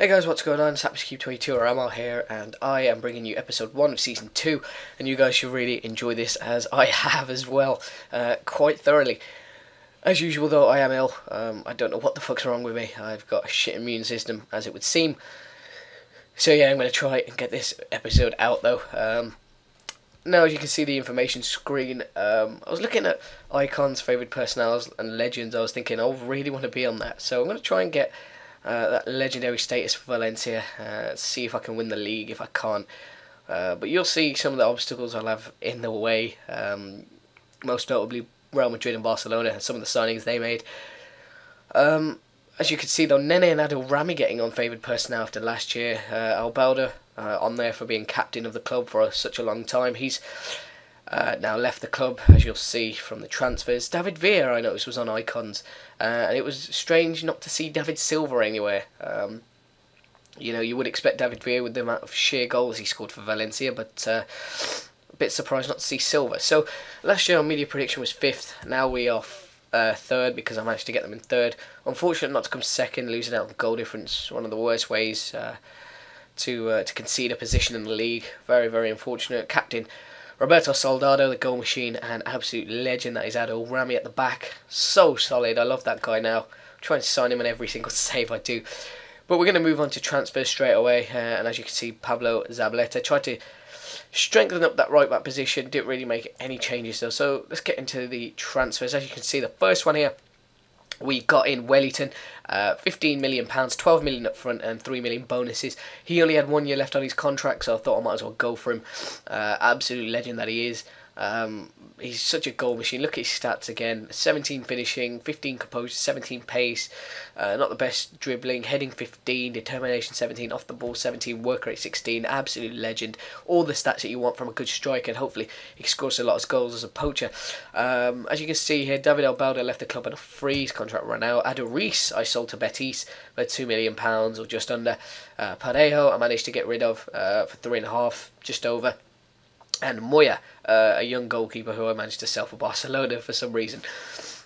Hey guys, what's going on? It's S2Ep1 or Amal here, and I am bringing you episode 1 of season 2, and you guys should really enjoy this as I have as well, quite thoroughly. As usual though, I am ill. I don't know what the fuck's wrong with me. I've got a shit immune system, as it would seem. So yeah, I'm going to try and get this episode out though. Now, as you can see the information screen, I was looking at icons, favourite personnels and legends. I was thinking I really want to be on that, so I'm going to try and get that legendary status for Valencia, see if I can win the league. If I can't, but you'll see some of the obstacles I'll have in the way, most notably Real Madrid and Barcelona and some of the signings they made. As you can see though, Nene and Adil Rami getting on favoured personnel after last year. Albalda on there for being captain of the club for such a long time. He's now left the club, as you'll see from the transfers. David Villa, I noticed, was on icons, and it was strange not to see David Silva anywhere. You would expect David Villa with the amount of sheer goals he scored for Valencia, but a bit surprised not to see Silva. So last year our media prediction was 5th. Now we are 3rd because I managed to get them in 3rd. Unfortunate not to come 2nd, losing out on goal difference. One of the worst ways to concede a position in the league. Very, very unfortunate. Captain Roberto Soldado, the goal machine, and absolute legend that is Adil Rami at the back. So solid. I love that guy now. I'm trying to sign him in every single save I do. But we're going to move on to transfers straight away. And as you can see, Pablo Zabaleta tried to strengthen up that right back position. Didn't really make any changes though. So let's get into the transfers. As you can see, the first one here, we got in Wellington, £15 million, 12 million up front and 3 million bonuses. He only had 1 year left on his contract, so I thought I might as well go for him. Absolute legend that he is. He's such a goal machine. Look at his stats again: 17 finishing, 15 composure, 17 pace, not the best dribbling, heading 15, determination 17, off the ball 17, work rate 16. Absolute legend. All the stats that you want from a good striker, and hopefully he scores a lot of goals as a poacher. As you can see here, David Albalda left the club on a free. His contract ran out. Adil Reese I sold to Betis for £2 million or just under. Parejo I managed to get rid of for 3.5, just over. And Moya, a young goalkeeper who I managed to sell for Barcelona for some reason.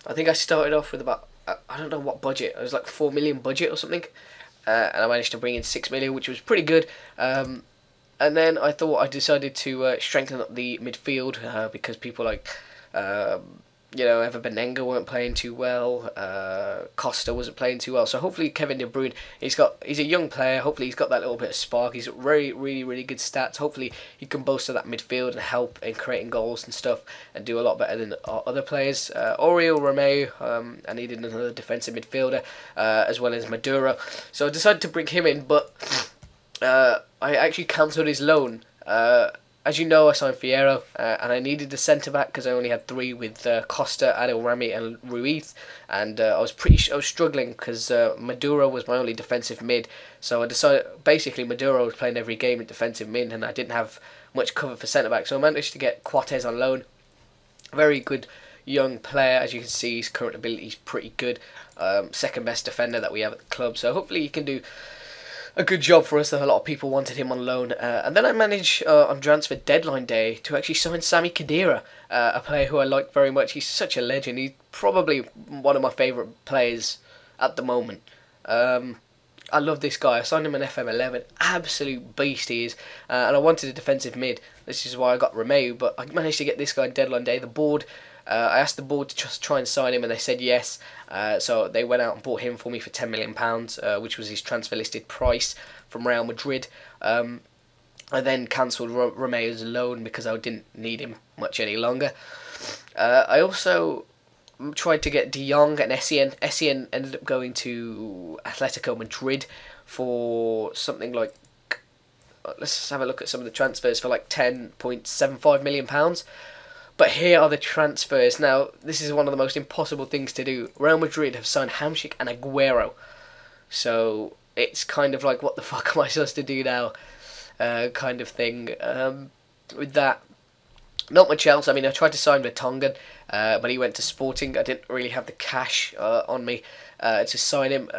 I think I started off with about, I don't know what budget, it was like 4 million budget or something. And I managed to bring in 6 million, which was pretty good. And then I decided to strengthen up the midfield because people like, Ever Benenga weren't playing too well. Costa wasn't playing too well. So hopefully Kevin De Bruyne, he's a young player. Hopefully he's got that little bit of spark. He's got really good stats. Hopefully he can bolster that midfield and help in creating goals and stuff and do a lot better than other players. Oriol Romeu, I needed another defensive midfielder, as well as Maduro. So I decided to bring him in, but I actually cancelled his loan. As you know, I signed Fierro, and I needed a centre-back because I only had 3 with Costa, Adil Rami and Ruiz, and I was struggling because Maduro was my only defensive mid, so I decided, basically Maduro was playing every game at defensive mid and I didn't have much cover for centre-back, so I managed to get Cortés on loan. Very good young player. As you can see, his current ability is pretty good. Second best defender that we have at the club, so hopefully he can do a good job for us. That a lot of people wanted him on loan, and then I managed on transfer deadline day to actually sign Sami Khedira, a player who I like very much. He's such a legend. He's probably one of my favourite players at the moment. I love this guy. I signed him in FM11. Absolute beast he is, and I wanted a defensive mid. This is why I got Romeu, but I managed to get this guy on deadline day. The board, I asked the board to just try and sign him, and they said yes. So they went out and bought him for me for £10 million, which was his transfer listed price from Real Madrid. I then cancelled Romeu's loan because I didn't need him much any longer. I also tried to get De Jong and Essien. Essien ended up going to Atletico Madrid for something like, let's have a look at some of the transfers, for like £10.75 million. But here are the transfers. Now, this is one of the most impossible things to do. Real Madrid have signed Hamsik and Aguero. So it's kind of like, what the fuck am I supposed to do now? Kind of thing. With that, not much else. I mean, I tried to sign Vertonghen, but he went to Sporting. I didn't really have the cash on me to sign him,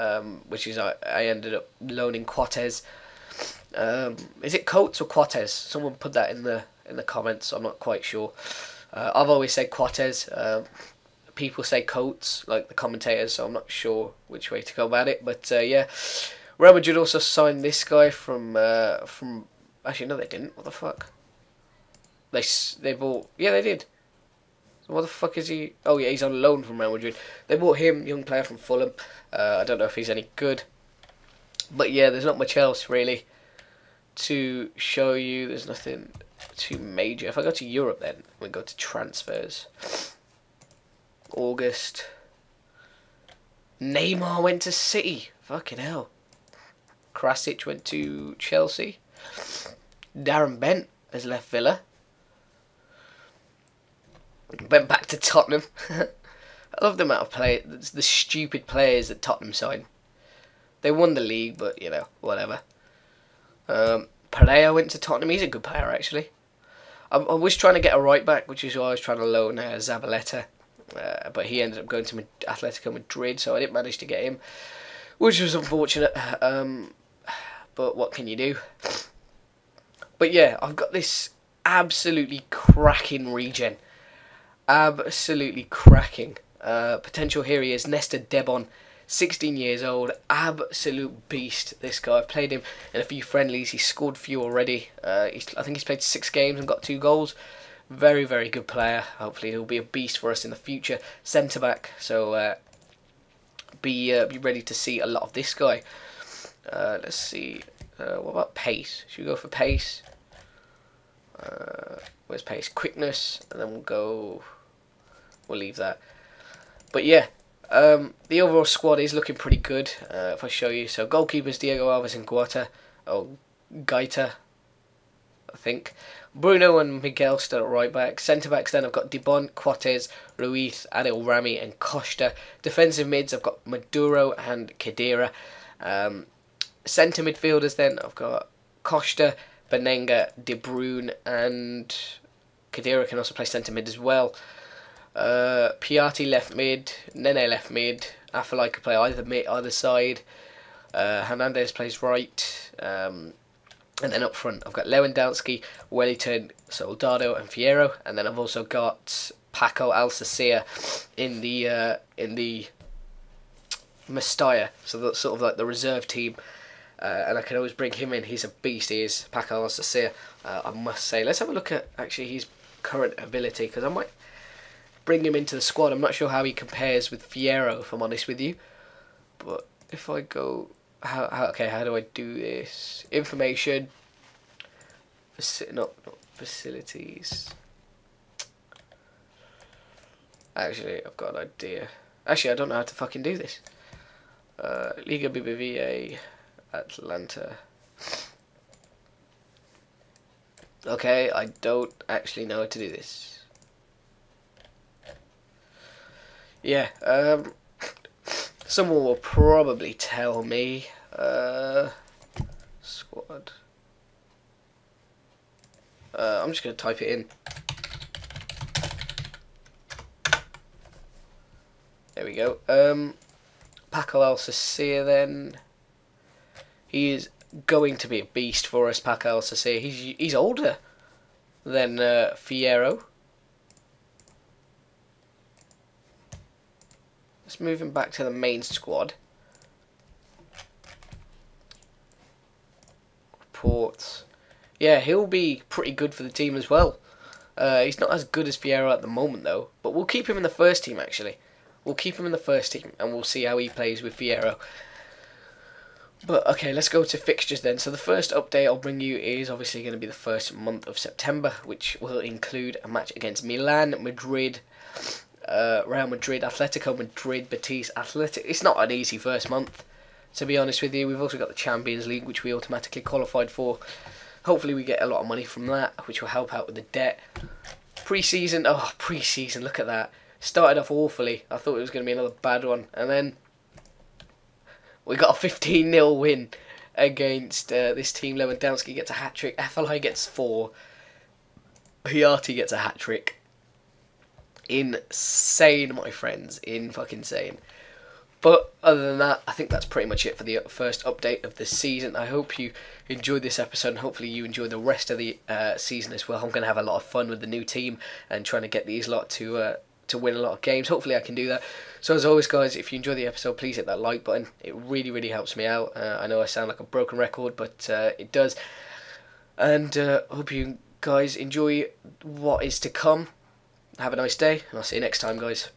which is I ended up loaning Cortés. Is it Coates or Cortés? Someone put that in the comments. I'm not quite sure. I've always said Cortés. People say Coates, like the commentators, so I'm not sure which way to go about it. But yeah, Real Madrid also signed this guy from. Actually, no, they didn't. What the fuck? They bought. Yeah, they did. So what the fuck is he? Oh yeah, he's on loan from Real Madrid. They bought him, young player from Fulham. I don't know if he's any good, but yeah, there's not much else really to show you. There's nothing too major. If I go to Europe, then we go to transfers. August. Neymar went to City. Fucking hell. Krasic went to Chelsea. Darren Bent has left Villa. Went back to Tottenham. I love the amount of the stupid players that Tottenham signed. They won the league, but you know, whatever. Pereira went to Tottenham. He's a good player, actually. I was trying to get a right back, which is why I was trying to loan Zabaleta. But he ended up going to Atletico Madrid, so I didn't manage to get him, which was unfortunate. But what can you do? But yeah, I've got this absolutely cracking regen. Absolutely cracking. Potential here he is, Nesta Debon, 16 years old, absolute beast, this guy. I've played him in a few friendlies, he's scored a few already. I think he's played 6 games and got 2 goals. Very, very good player. Hopefully he'll be a beast for us in the future. Centre back, so be ready to see a lot of this guy. Let's see, what about pace? Should we go for pace? Where's pace? Quickness, and then we'll leave that. But yeah, the overall squad is looking pretty good. If I show you, so goalkeepers Diego Alves and Gaita, I think. Bruno and Miguel still at right back. Centre backs then I've got Dibon, Cortez, Ruiz, Adil Rami and Costa. Defensive mids I've got Maduro and Khedira. Centre midfielders then I've got Costa, Benenga, De Bruyne, and Khedira can also play centre mid as well. Piatti left mid, Nene left mid. Afellay could play either side. Hernandez plays right. And then up front, I've got Lewandowski, Wellington, Soldado, and Fierro, and then I've also got Paco Alsacia in the Mestalla, so that's sort of like the reserve team. And I can always bring him in. He's a beast. He is Paco Alsacia, I must say. Let's have a look at actually his current ability, because I might bring him into the squad. I'm not sure how he compares with Fierro, if I'm honest with you. But if I go. How do I do this? Information. Not facilities. Actually, I've got an idea. Actually, I don't know how to fucking do this. Liga BBVA, Atlanta. Okay, I don't actually know how to do this. Yeah, someone will probably tell me. Squad. I'm just going to type it in. There we go. Paco Alsacia then. He is going to be a beast for us, Paco Alsacia. He's older than Fierro. Let's move him back to the main squad. Reports. Yeah, he'll be pretty good for the team as well. He's not as good as Fierro at the moment though, but we'll keep him in the first team actually. We'll keep him in the first team and we'll see how he plays with Fierro. But okay, let's go to fixtures then. So the first update I'll bring you is obviously going to be the first month of September, which will include a match against Milan, Madrid, Real Madrid, Atletico Madrid, Betis, Athletic. It's not an easy first month, to be honest with you. We've also got the Champions League, which we automatically qualified for. Hopefully we get a lot of money from that, which will help out with the debt. Pre-season, look at that. Started off awfully. I thought it was going to be another bad one. And then we got a 15-0 win against this team. Lewandowski gets a hat-trick. Afellay gets 4. Piatti gets a hat-trick. Insane, my friends. Fucking insane. But other than that, I think that's pretty much it for the first update of the season. I hope you enjoyed this episode and hopefully you enjoy the rest of the season as well. I'm going to have a lot of fun with the new team and trying to get these lot to to win a lot of games. Hopefully I can do that. So as always, guys, if you enjoy the episode, please hit that like button. It really, really helps me out. I know I sound like a broken record, but it does. And hope you guys enjoy what is to come. Have a nice day, and I'll see you next time, guys.